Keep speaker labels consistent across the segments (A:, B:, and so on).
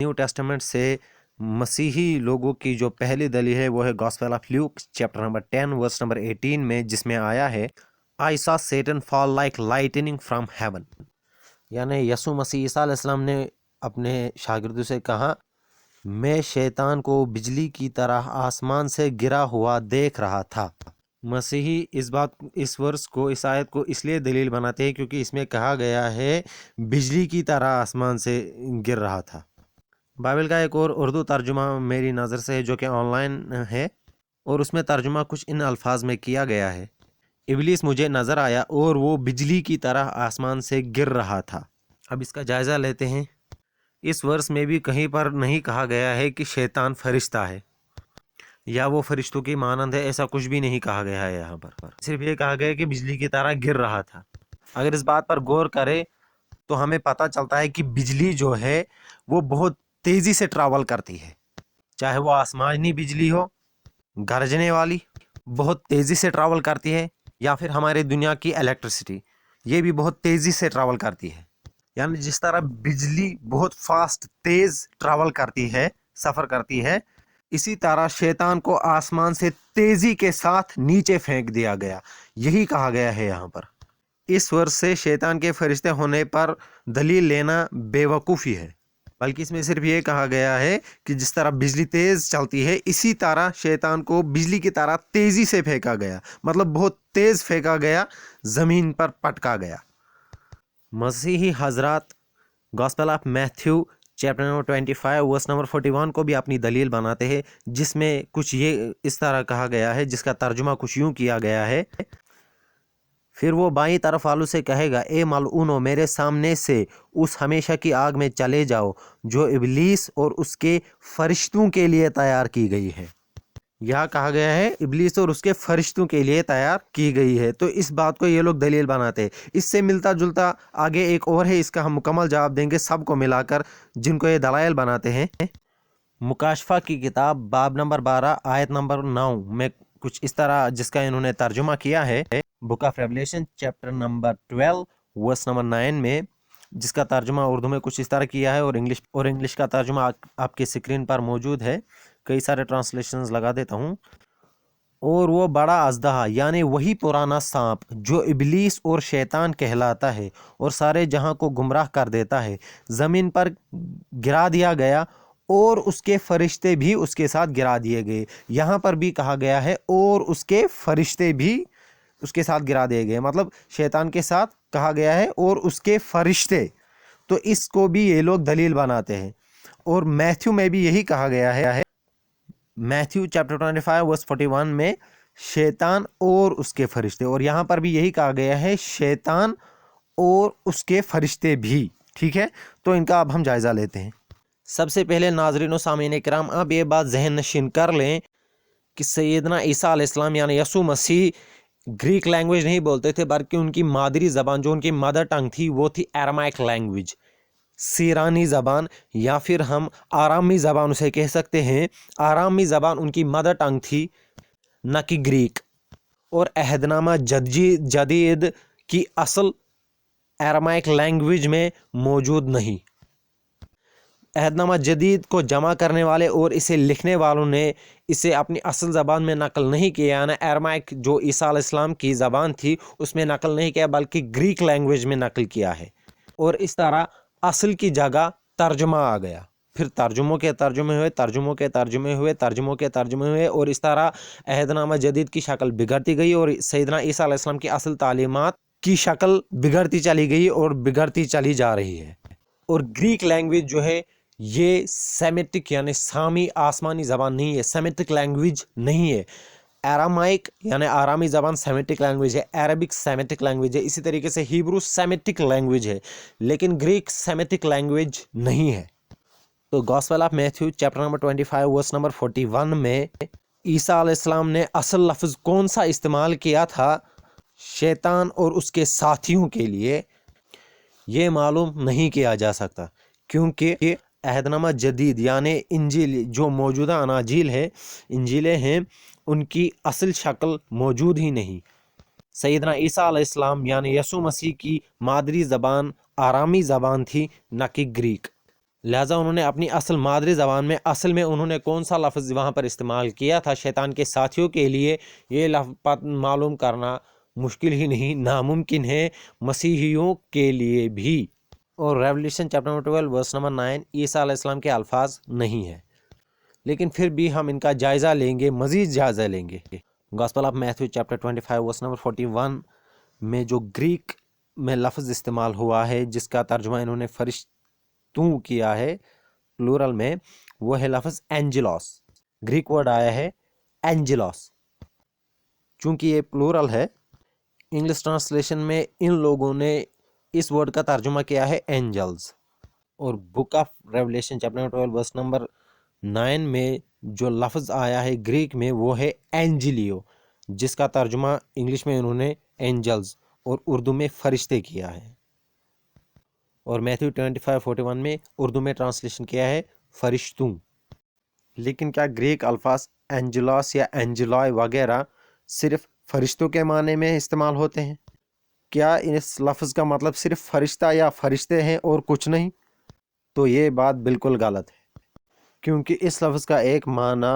A: New testament से मसीही लोगों की जो पहली दलील है वो है gospel of Luke chapter number 10 verse number 18 में, जिसमें आया है I saw Satan fall like lightning from heaven. यानी यसु मसीह ईसा अलैहिस्सलाम ने अपने शागिर्दों से कहा, मैं शैतान को बिजली की तरह आसमान से गिरा हुआ देख रहा था। मसीही इस वर्स को, इस आयत को इसलिए दलील बनाते हैं क्योंकि इसमें कहा गया है बिजली की तरह आसमान से गिर रहा था। बाइबल का एक और उर्दू तर्जुमा मेरी नज़र से है जो कि ऑनलाइन है, और उसमें तर्जुमा कुछ इन अल्फाज में किया गया है, इब्लीस मुझे नज़र आया और वो बिजली की तरह आसमान से गिर रहा था। अब इसका जायज़ा लेते हैं। इस वर्स में भी कहीं पर नहीं कहा गया है कि शैतान फरिश्ता है या वो फरिश्तों की मानंद है, ऐसा कुछ भी नहीं कहा गया है। यहाँ पर सिर्फ ये कहा गया है कि बिजली की तरह गिर रहा था। अगर इस बात पर गौर करें तो हमें पता चलता है कि बिजली जो है वो बहुत तेज़ी से ट्रैवल करती है, चाहे वो आसमानी बिजली हो गरजने वाली, बहुत तेज़ी से ट्रैवल करती है, या फिर हमारी दुनिया की इलेक्ट्रिसिटी, ये भी बहुत तेज़ी से ट्रैवल करती है। यानी जिस तरह बिजली बहुत फास्ट तेज़ ट्रैवल करती है, सफ़र करती है, इसी तरह शैतान को आसमान से तेज़ी के साथ नीचे फेंक दिया गया, यही कहा गया है यहाँ पर। इस वर्ष से शैतान के फरिश्ते होने पर दलील लेना बेवकूफ़ी है, बल्कि इसमें सिर्फ ये कहा गया है कि जिस तरह बिजली तेज़ चलती है इसी तरह शैतान को बिजली की तरह तेज़ी से फेंका गया, मतलब बहुत तेज़ फेंका गया, ज़मीन पर पटका गया। मसीही हजरात gospel of Matthew chapter number 25 verse number 41 को भी अपनी दलील बनाते हैं, जिसमें कुछ ये इस तरह कहा गया है, जिसका तर्जुमा कुछ यूँ किया गया है, फिर वो बाईं तरफ वालों से कहेगा, ए मलऊनो, मेरे सामने से उस हमेशा की आग में चले जाओ जो इब्लीस और उसके फरिश्तों के लिए तैयार की गई है। यह कहा गया है इब्लीस और उसके फरिश्तों के लिए तैयार की गई है, तो इस बात को ये लोग दलील बनाते हैं। इससे मिलता जुलता आगे एक और है, इसका हम मुकम्मल जवाब देंगे सबको मिलाकर, जिनको ये दलाइल बनाते हैं। मुकाशफा की किताब बाब नंबर 12 आयत नंबर 9 में कुछ इस तरह जिसका इन्होंने तर्जुमा किया है, book of Revelation chapter number 12 verse number 9 में, जिसका तर्जुमा उर्दू में कुछ इस तरह किया है, और इंग्लिश का तर्जुमा आपकी स्क्रीन पर मौजूद है। कई सारे ट्रांसलेशंस लगा देता हूँ। और वो बड़ा अजदहा, यानी वही पुराना सांप जो इब्लीस और शैतान कहलाता है और सारे जहां को गुमराह कर देता है, ज़मीन पर गिरा दिया गया और उसके फरिश्ते भी उसके साथ गिरा दिए गए। यहाँ पर भी कहा गया है और उसके फरिश्ते भी उसके साथ गिरा दिए गए, मतलब शैतान के साथ कहा गया है और उसके फरिश्ते, तो इसको भी ये लोग दलील बनाते हैं। और मैथ्यू में भी यही कहा गया है, मैथ्यू चैप्टर 25 वर्स 41 में शैतान और उसके फरिश्ते, और यहाँ पर भी यही कहा गया है शैतान और उसके फरिश्ते भी। ठीक है, तो इनका अब हम जायज़ा लेते हैं। सबसे पहले नाज़रीन व सामीन किराम, अब ये बात जहन नशीन कर लें कि सैयदना ईसा अलैहिस्सलाम यानी यसु मसीह ग्रीक लैंग्वेज नहीं बोलते थे, बल्कि उनकी मादरी ज़बान जो उनकी मदर टंग थी वो थी अरामाइक लैंग्वेज, सीरानी ज़बान, या फिर हम आरामी ज़बान उसे कह सकते हैं। आरामी ज़बान उनकी मदर टंग थी, न कि ग्रीक। और अहदनामा जदीद की असल अरामाइक लैंग्वेज में मौजूद नहीं। अहदनामा जदीद को जमा करने वाले और इसे लिखने वालों ने इसे अपनी असल ज़बान में नकल नहीं किया, यानी अरामाइक जो ईसा अलैहिस्सलाम की ज़बान थी उसमें नकल नहीं किया, बल्कि ग्रीक लैंग्वेज में नकल किया है। और इस तरह असल की जगह तर्जुमा आ गया, फिर तर्जुमों के तर्जुमे हुए, तर्जुमों के तर्जुमे हुए, तर्जुमों के तर्जुमे हुए, और इस तरह अहदनामा जदीद की शक्ल बिगड़ती गई और सैयदना ईसा अलैहिस्सलाम की असल तालीमात की शक्ल बिगड़ती चली गई और बिगड़ती चली जा रही है। और ग्रीक लैंग्वेज जो है ये सेमेटिक यानी सामी आसमानी ज़बान नहीं है, सेमेटिक लैंग्वेज नहीं है। अरामाइक यानी आरामी ज़बान सेमेटिक लैंग्वेज है, अरबिक सेमेटिक लैंग्वेज है, इसी तरीके से हिब्रू सेमेटिक लैंग्वेज है, लेकिन ग्रीक सेमेटिक लैंग्वेज नहीं है। तो gospel of Matthew chapter number 25 verse number 41 में ईसा अलैहिस्सलाम ने असल लफ्ज़ कौन सा इस्तेमाल किया था शैतान और उसके साथियों के लिए, ये मालूम नहीं किया जा सकता, क्योंकि अहदनामा जदीद यानी इंजील जो मौजूदा अनाजील है, इंजीलें हैं, उनकी असल शक्ल मौजूद ही नहीं। सैयदना ईसा अलैहिस्सलाम यानी यसु मसीह की मादरी ज़बान आरामी ज़बान थी, न कि ग्रीक। لہٰذا انہوں نے اپنی اصل مادری زبان میں اصل میں انہوں نے کون سا لفظ وہاں پر استعمال کیا تھا شیطان کے ساتھیوں کے لیے، یہ لفظ معلوم کرنا مشکل ہی نہیں ناممکن ہے مسیحیوں کے لیے بھی۔ اور Revelation chapter number 12 verse number 9 عیسیٰ علیہ السلام کے الفاظ نہیں ہے، لیکن پھر بھی ہم ان کا جائزہ لیں گے، مزید جائزہ لیں گے۔ Gospel of Matthew chapter 25 verse number 41 میں جو گریک میں لفظ استعمال ہوا ہے جس کا ترجمہ انہوں نے فرشتوں کیا ہے پلورل میں، وہ ہے لفظ اینجلوس۔ گریک ورڈ آیا ہے اینجلوس، چونکہ یہ پلورل ہے انگلش ٹرانسلیشن میں ان لوگوں نے اس ورڈ کا ترجمہ کیا ہے اینجلز۔ اور book of Revelation chapter 12 verse number 9 میں جو لفظ آیا ہے گریک میں وہ ہے اینجلیو، جس کا ترجمہ انگلش میں انہوں نے اینجلز اور اردو میں فرشتے کیا ہے، اور میتھیو 25:41 میں اردو میں ٹرانسلیشن کیا ہے فرشتوں۔ لیکن کیا گریک الفاظ اینجلاس یا اینجلائی وغیرہ صرف فرشتوں کے معنی میں استعمال ہوتے ہیں؟ کیا اس لفظ کا مطلب صرف فرشتہ یا فرشتے ہیں اور کچھ نہیں؟ تو یہ بات بالکل غلط ہے، کیونکہ اس لفظ کا ایک معنی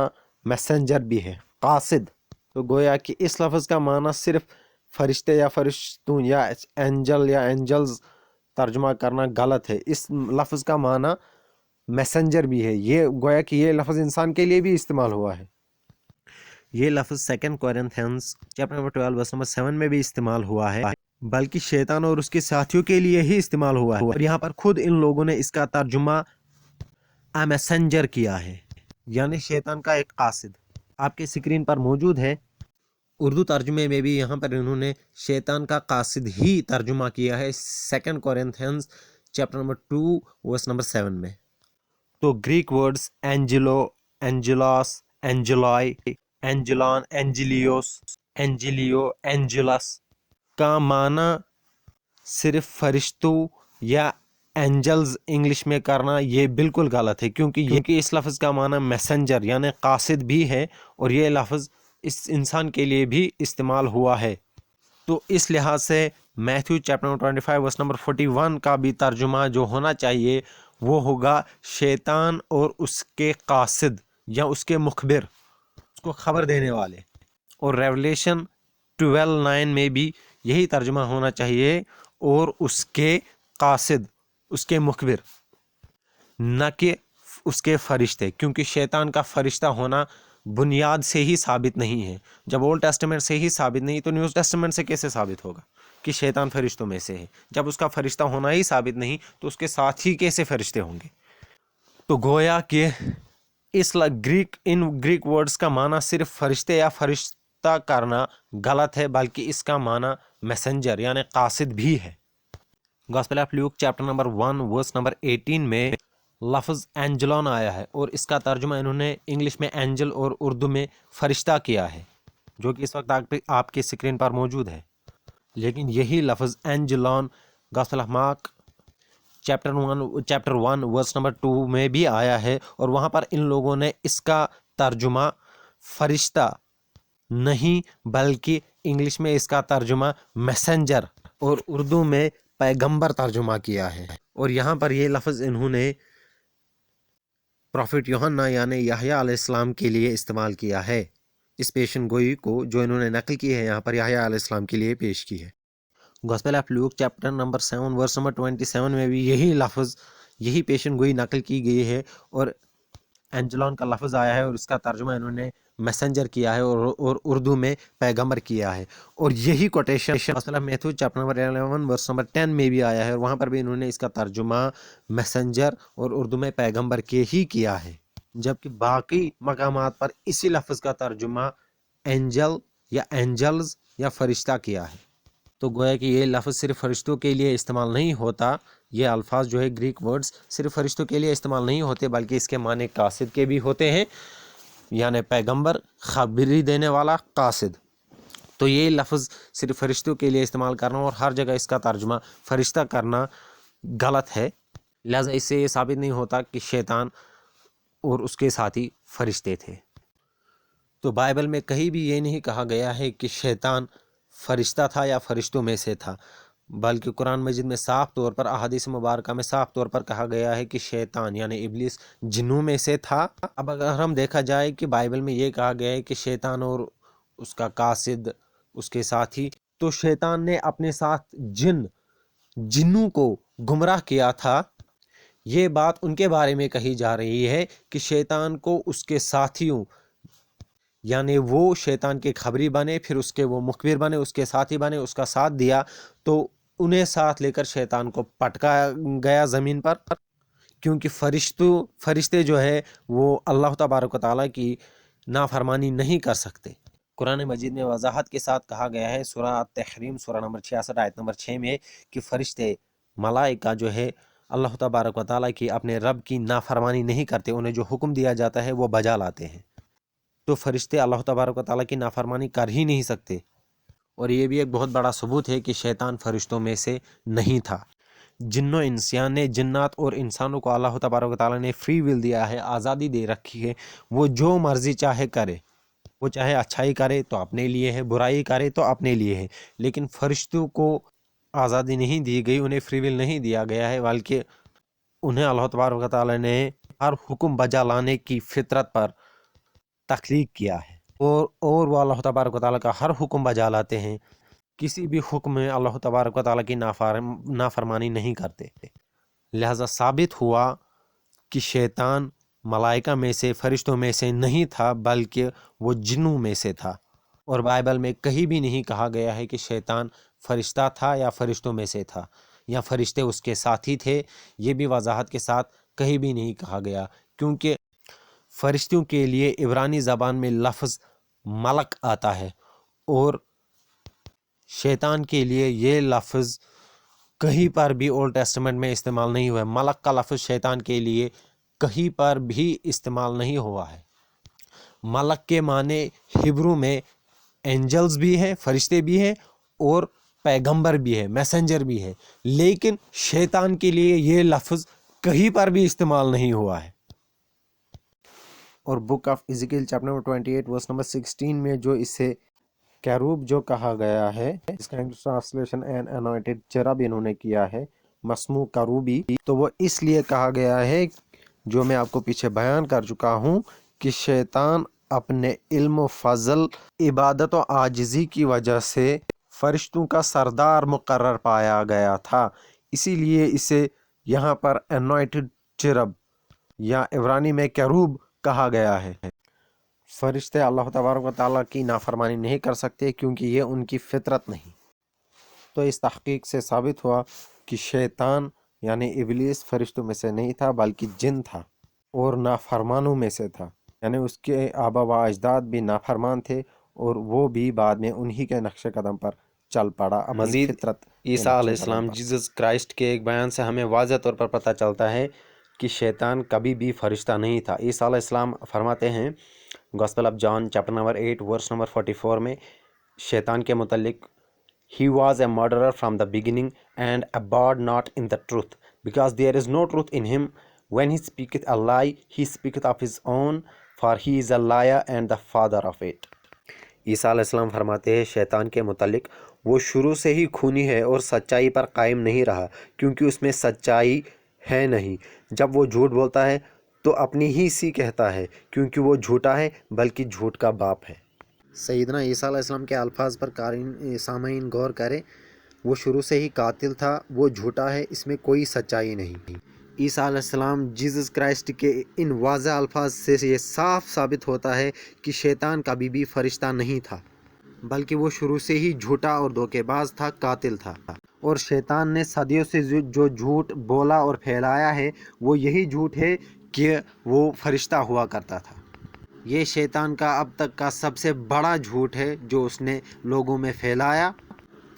A: میسنجر بھی ہے، قاصد۔ تو گویا کہ اس لفظ کا معنی صرف فرشتے یا فرشتوں یا اینجل یا اینجلز ترجمہ کرنا غلط ہے، اس لفظ کا معنی میسنجر بھی ہے، یہ گویا کہ یہ لفظ انسان کے لیے بھی استعمال ہوا ہے۔ یہ لفظ second Corinthians chapter number 12 verse number 7 میں بھی استعمال ہوا ہے، بلکہ شیطان اور اس کے ساتھیوں کے لیے ہی استعمال ہوا ہے، اور یہاں پر خود ان لوگوں نے اس کا ترجمہ میسنجر کیا ہے، یعنی شیطان کا ایک قاصد۔ آپ کے سکرین پر موجود ہے، اردو ترجمے میں بھی یہاں پر انہوں نے شیطان کا قاصد ہی ترجمہ کیا ہے second Corinthians chapter number 2 verse number 7 میں۔ تو گریک ورڈز اینجلو، اینجلاس، اینجلائی، اینجلان، اینجلیوس، اینجلیو، اینجلس کا معنی صرف فرشتوں یا اینجلز انگلش میں کرنا یہ بالکل غلط ہے، کیونکہ اس لفظ کا معنی میسنجر یعنی قاصد بھی ہے، اور یہ لفظ اس انسان کے لیے بھی استعمال ہوا ہے۔ تو اس لحاظ سے میتھیو چیپٹر 25 ورس نمبر 41 کا بھی ترجمہ جو ہونا چاہیے وہ ہوگا شیطان اور اس کے قاصد یا اس کے مخبر، اس کو خبر دینے والے۔ اور ریولیشن 12:9 میں بھی یہی ترجمہ ہونا چاہیے، اور اس کے قاصد، اس کے مخبر، نہ کہ اس کے فرشتے، کیونکہ شیطان کا فرشتہ ہونا بنیاد سے ہی ثابت نہیں ہے۔ جب اولڈ ٹیسٹمنٹ سے ہی ثابت نہیں تو نیو ٹیسٹمنٹ سے کیسے ثابت ہوگا کہ شیطان فرشتوں میں سے ہے؟ جب اس کا فرشتہ ہونا ہی ثابت نہیں تو اس کے ساتھ ہی کیسے فرشتے ہوں گے؟ تو گویا کہ ان گریک ورڈز کا معنی صرف فرشتے یا فرشتہ کرنا غلط ہے، بلکہ اس کا معنی میسنجر یعنی قاصد بھی ہے۔ Gospel of Luke chapter number 1 verse number 18 میں لفظ اینجلون آیا ہے، اور اس کا ترجمہ انہوں نے انگلش میں اینجل اور اردو میں فرشتہ کیا ہے، جو کہ اس وقت آپ کے سکرین پر موجود ہے۔ لیکن یہی لفظ اینجلون gospel of Mark chapter 1 verse number 2 میں بھی آیا ہے، اور وہاں پر ان لوگوں نے اس کا ترجمہ فرشتہ نہیں بلکہ انگلش میں اس کا ترجمہ میسنجر اور اردو میں پیغمبر ترجمہ کیا ہے۔ اور یہاں پر یہ لفظ انہوں نے پروفٹ یوحنا یعنی یحییٰ علیہ السلام کے لیے استعمال کیا ہے، اس پیشن گوئی کو جو انہوں نے نقل کی ہے یہاں پر یحییٰ علیہ السلام کے لیے پیش کی ہے۔ Gospel of Luke chapter number 7 verse number 27 میں بھی یہی لفظ، یہی پیشن گوئی نقل کی گئی ہے، اور اینجلون کا لفظ آیا ہے اور اس کا ترجمہ انہوں نے میسنجر کیا ہے اور اردو میں پیغمبر کیا ہے۔ اور یہی quotation gospel of Matthew chapter number 11 verse number 10 میں بھی آیا ہے، اور وہاں پر بھی انہوں نے اس کا ترجمہ میسنجر اور اردو میں پیغمبر کے ہی کیا ہے، جبکہ باقی مقامات پر اسی لفظ کا ترجمہ اینجل یا اینجلز یا فرشتہ کیا ہے۔ تو گویا کہ یہ لفظ صرف فرشتوں کے لیے استعمال نہیں ہوتا، یہ الفاظ جو ہے گریک ورڈز صرف فرشتوں کے لیے استعمال نہیں ہوتے، بلکہ اس کے معنی قاصد کے بھی ہوتے ہیں، یعنی پیغمبر، خبری دینے والا، قاصد۔ تو یہ لفظ صرف فرشتوں کے لیے استعمال کرنا اور ہر جگہ اس کا ترجمہ فرشتہ کرنا غلط ہے، لہذا اس سے یہ ثابت نہیں ہوتا کہ شیطان اور اس کے ساتھی فرشتے تھے۔ تو بائبل میں کہیں بھی یہ نہیں کہا گیا ہے کہ شیطان فرشتہ تھا یا فرشتوں میں سے تھا، बल्कि कुरान मजीद में साफ तौर पर, अहादीस मुबारक में साफ तौर पर कहा गया है कि शैतान यानी इब्लीस जिन्नों में से था। अब अगर हम देखा जाए कि बाइबल में ये कहा गया है कि शैतान और उसका कासिद, उसके साथी, तो शैतान ने अपने साथ जिन्नों को गुमराह किया था। ये बात उनके बारे में कही जा रही है कि शैतान को उसके साथियों, यानी वो शैतान के खबरी बने, फिर उसके वो मुखबिर बने, उसके साथी बने, उसका साथ दिया, तो उन्हें साथ लेकर शैतान को पटका गया ज़मीन पर। क्योंकि फरिश्ते जो है वो अल्लाह तबारक व तआला की नाफरमानी नहीं कर सकते। कुरान मजीद में वजाहत के साथ कहा गया है सूरह तहरीम सूरह नंबर 66 आयत नंबर 6 में कि फरिश्ते मलाइका जो है अल्लाह तबारक व तआला की अपने रब की नाफरमानी नहीं करते, उन्हें जो हुक्म दिया जाता है वो बजा लाते हैं। तो फरिश्ते अल्लाह तबारक व तआला की नाफरमानी कर ही नहीं सकते। और ये भी एक बहुत बड़ा सबूत है कि शैतान फरिश्तों में से नहीं था। जिन्नों इंसान ने, जिन्नात और इंसानों को अल्लाह तबारक व तआला ने फ्री विल दिया है, आज़ादी दे रखी है। वो जो मर्जी चाहे करे, वो चाहे अच्छाई करे तो अपने लिए है, बुराई करे तो अपने लिए है। लेकिन फरिश्तों को आज़ादी नहीं दी गई, उन्हें फ्री विल नहीं दिया गया है, बल्कि उन्हें अल्लाह तबारक व तआला ने हर हुक्म बजा लाने की फितरत पर तख्लीक किया है। और वो अल्लाह तबारक व तआला का हर हुक्म बजा लाते हैं। किसी भी हुक्म में अल्लाह तबारक व तआला की नाफरमानी नहीं करते। लिहाजा साबित हुआ कि शैतान मलाइका में से, फरिश्तों में से नहीं था, बल्कि वो जिन्नों में से था। और बाइबल में कहीं भी नहीं कहा गया है कि शैतान फरिश्ता था या फरिश्तों में से था या फरिश्ते उसके साथी थे। ये भी वजाहत के साथ कहीं भी नहीं कहा गया, क्योंकि फरिश्तों के लिए इब्रानी ज़बान में लफ्ज़ मलक आता है और शैतान के लिए ये लफ्ज़ कहीं पर भी ओल्ड टेस्टामेंट में इस्तेमाल नहीं हुआ है। मलक का लफ्ज़ शैतान के लिए कहीं पर भी इस्तेमाल नहीं हुआ है। मलक के माने हिब्रू में एंजल्स भी है, फरिश्ते भी हैं, और पैगंबर भी है, मैसेंजर भी है। लेकिन शैतान के लिए ये लफ्ज़ कहीं पर भी इस्तेमाल नहीं हुआ है। और book of Ezekiel chapter number 28 verse number 16 में जो इसे कैरूब जो कहा गया है, इसका इंग्लिश ट्रांसलेशन एन अनॉइंटेड चेरब इन्होंने किया है, मस्मू करूबी। तो वो इसलिए कहा गया है, जो मैं आपको पीछे बयान कर चुका हूँ, कि शैतान अपने इल्म फजल, इबादत और आजिज़ी की वजह से फरिश्तों का सरदार मुकर्रर पाया गया था। इसीलिए इसे यहाँ पर अनॉइंटेड चेरब या इब्रानी में कैरूब कहा गया है। फरिश्ते अल्लाह तबारक व तआला की नाफरमानी नहीं कर सकते, क्योंकि ये उनकी फितरत नहीं। तो इस तहकीक से साबित हुआ कि शैतान यानी इब्लीस फरिश्तों में से नहीं था, बल्कि जिन था और नाफरमानों में से था। यानी उसके आबा व अजदाद भी नाफरमान थे और वो भी बाद में उन्हीं के नक्शे कदम पर चल पड़ा अपनी
B: मज़ीद
A: फितरत के
B: ईसा
A: नक्शे
B: अलैहिस्सलाम
A: कदम पर।
B: जीसस क्राइस्ट के एक बयान से हमें वाज़ह तौर पर पता चलता है कि शैतान कभी भी फरिश्ता नहीं था। ईसा अलैहिस्सलाम फरमाते हैं gospel of John chapter number 8 verse number 44 में शैतान के मुतल्लिक, He was a murderer from the beginning and abode not in the truth, because there is no truth in him. When he speaketh a lie, he speaketh of his own, for he is a liar and the father of it. ईसा अलैहिस्सलाम फरमाते हैं शैतान के मुतल्लिक, वो शुरू से ही खूनी है और सच्चाई पर कायम नहीं रहा, क्योंकि उसमें सच्चाई है नहीं। जब वो झूठ बोलता है तो अपनी ही सी कहता है, क्योंकि वो झूठा है, बल्कि झूठ का बाप है।
A: सैयदना ईसा अलैहिस्सलाम के अल्फाज पर सामईन गौर करें। वो शुरू से ही कातिल था, वो झूठा है, इसमें कोई सच्चाई नहीं। ईसा अलैहिस्सलाम जीसस क्राइस्ट के इन वाज़ह अल्फाज से ये साफ साबित होता है कि शैतान कभी भी फरिश्ता नहीं था, बल्कि वो शुरू से ही झूठा और धोखेबाज था, कातिल था। और शैतान ने सदियों से जो झूठ बोला और फैलाया है, वो यही झूठ है कि वो फरिश्ता हुआ करता था। ये शैतान का अब तक का सबसे बड़ा झूठ है जो उसने लोगों में फैलाया,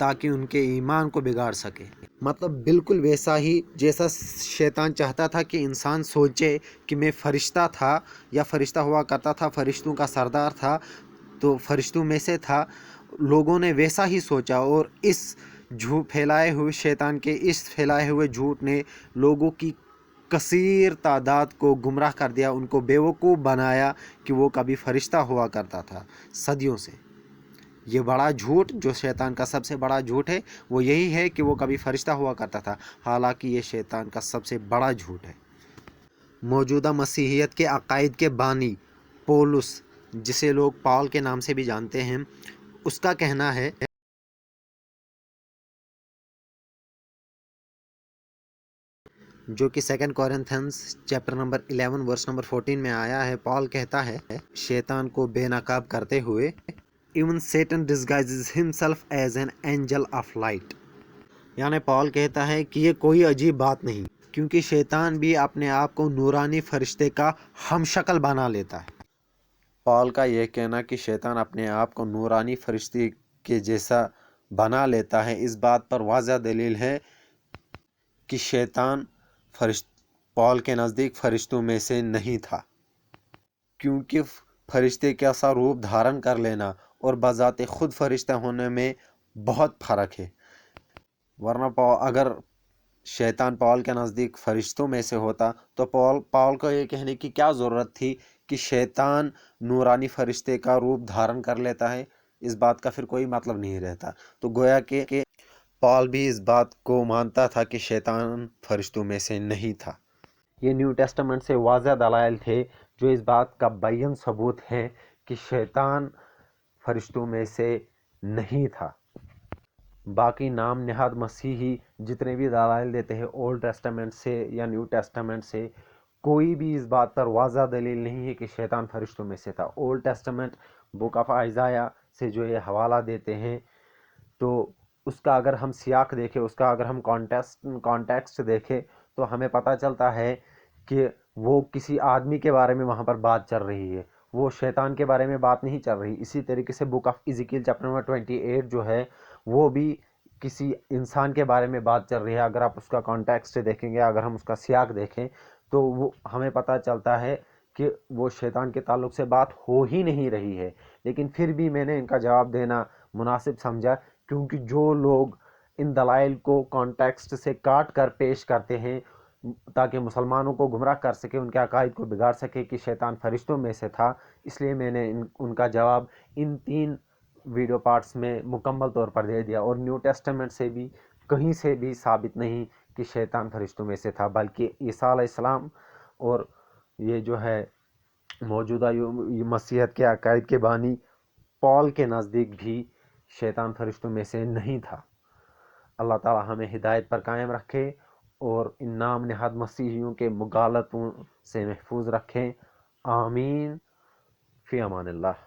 A: ताकि उनके ईमान को बिगाड़ सके। मतलब बिल्कुल वैसा ही जैसा शैतान चाहता था कि इंसान सोचे कि मैं फरिश्ता था या फरिश्ता हुआ करता था, फरिश्तों का सरदार था, तो फरिश्तों में से था। लोगों ने वैसा ही सोचा, और इस झूठ फैलाए हुए शैतान के इस फैलाए हुए झूठ ने लोगों की कसीर तादाद को गुमराह कर दिया, उनको बेवकूफ़ बनाया कि वो कभी फरिश्ता हुआ करता था सदियों से। یہ بڑا جھوٹ جو شیطان کا سب سے بڑا جھوٹ ہے وہ یہی ہے کہ وہ کبھی فرشتہ ہوا کرتا تھا، حالانکہ یہ شیطان کا سب سے بڑا جھوٹ ہے۔ موجودہ مسیحیت کے عقائد کے بانی پولس، جسے لوگ پال کے نام سے بھی جانتے ہیں، اس کا کہنا ہے جو کہ 2 کورنتھنز چیپٹر نمبر 11 ورس نمبر 14 میں آیا ہے۔ پال کہتا ہے شیطان کو بے نقاب کرتے ہوئے Even Satan disguises himself as an angel of light، یعنی پال کہتا ہے کہ یہ کوئی عجیب بات نہیں، کیونکہ شیطان بھی اپنے آپ کو نورانی فرشتے کا ہم شکل بنا لیتا ہے۔
B: پال کا یہ کہنا کہ شیطان اپنے آپ کو نورانی فرشتے کے جیسا بنا لیتا ہے، اس بات پر واضح دلیل ہے کہ شیطان پال کے نزدیک فرشتوں میں سے نہیں تھا، کیونکہ فرشتے کا سا روپ دھارن کر لینا اور بذات خود فرشتہ ہونے میں بہت فرق ہے، ورنہ اگر شیطان پال کے نزدیک فرشتوں میں سے ہوتا تو پال کو یہ کہنے کی کیا ضرورت تھی کہ شیطان نورانی فرشتے کا روپ دھارن کر لیتا ہے، اس بات کا پھر کوئی مطلب نہیں رہتا۔ تو گویا کہ پال بھی اس بات کو مانتا تھا کہ شیطان فرشتوں میں سے نہیں تھا۔
A: یہ نیو ٹیسٹمنٹ سے واضح دلائل تھے جو اس بات کا بیان ثبوت ہے کہ شیطان فرشتوں میں سے نہیں تھا۔ باقی نام نہاد مسیحی جتنے بھی دلائل دیتے ہیں اولڈ ٹیسٹمنٹ سے یا نیو ٹیسٹمنٹ سے، کوئی بھی اس بات پر واضح دلیل نہیں ہے کہ شیطان فرشتوں میں سے تھا۔ اولڈ ٹیسٹمنٹ بک آف آئزایا سے جو یہ حوالہ دیتے ہیں، تو اس کا اگر ہم سیاق دیکھیں، اس کا اگر ہم کانٹیکسٹ دیکھیں تو ہمیں پتہ چلتا ہے کہ وہ کسی آدمی کے بارے میں وہاں پر بات چل رہی ہے، وہ شیطان کے بارے میں بات نہیں چل رہی۔ اسی طریقے سے بک آف ایزیکیل چیپٹر نمبر 28 جو ہے وہ بھی کسی انسان کے بارے میں بات چل رہی ہے۔ اگر آپ اس کا کانٹیکسٹ دیکھیں گے، اگر ہم اس کا سیاق دیکھیں تو وہ ہمیں پتہ چلتا ہے کہ وہ شیطان کے تعلق سے بات ہو ہی نہیں رہی ہے۔ لیکن پھر بھی میں نے ان کا جواب دینا مناسب سمجھا، کیونکہ جو لوگ ان دلائل کو کانٹیکسٹ سے کاٹ کر پیش کرتے ہیں تاکہ مسلمانوں کو گمراہ کر سکے، ان کے عقائد کو بگاڑ سکے کہ شیطان فرشتوں میں سے تھا، اس لیے میں نے ان کا جواب ان 3 ویڈیو پارٹس میں مکمل طور پر دے دیا۔ اور نیو ٹیسٹمنٹ سے بھی کہیں سے بھی ثابت نہیں کہ شیطان فرشتوں میں سے تھا، بلکہ عیسیٰ علیہ السلام اور یہ جو ہے موجودہ مسیحیت کے عقائد کے بانی پال کے نزدیک بھی شیطان فرشتوں میں سے نہیں تھا۔ اللہ تعالی ہمیں ہدایت پر قائم رکھے اور ان نام نہاد مسیحیوں کے مغالطوں سے محفوظ رکھیں۔ آمین، فی امان اللہ۔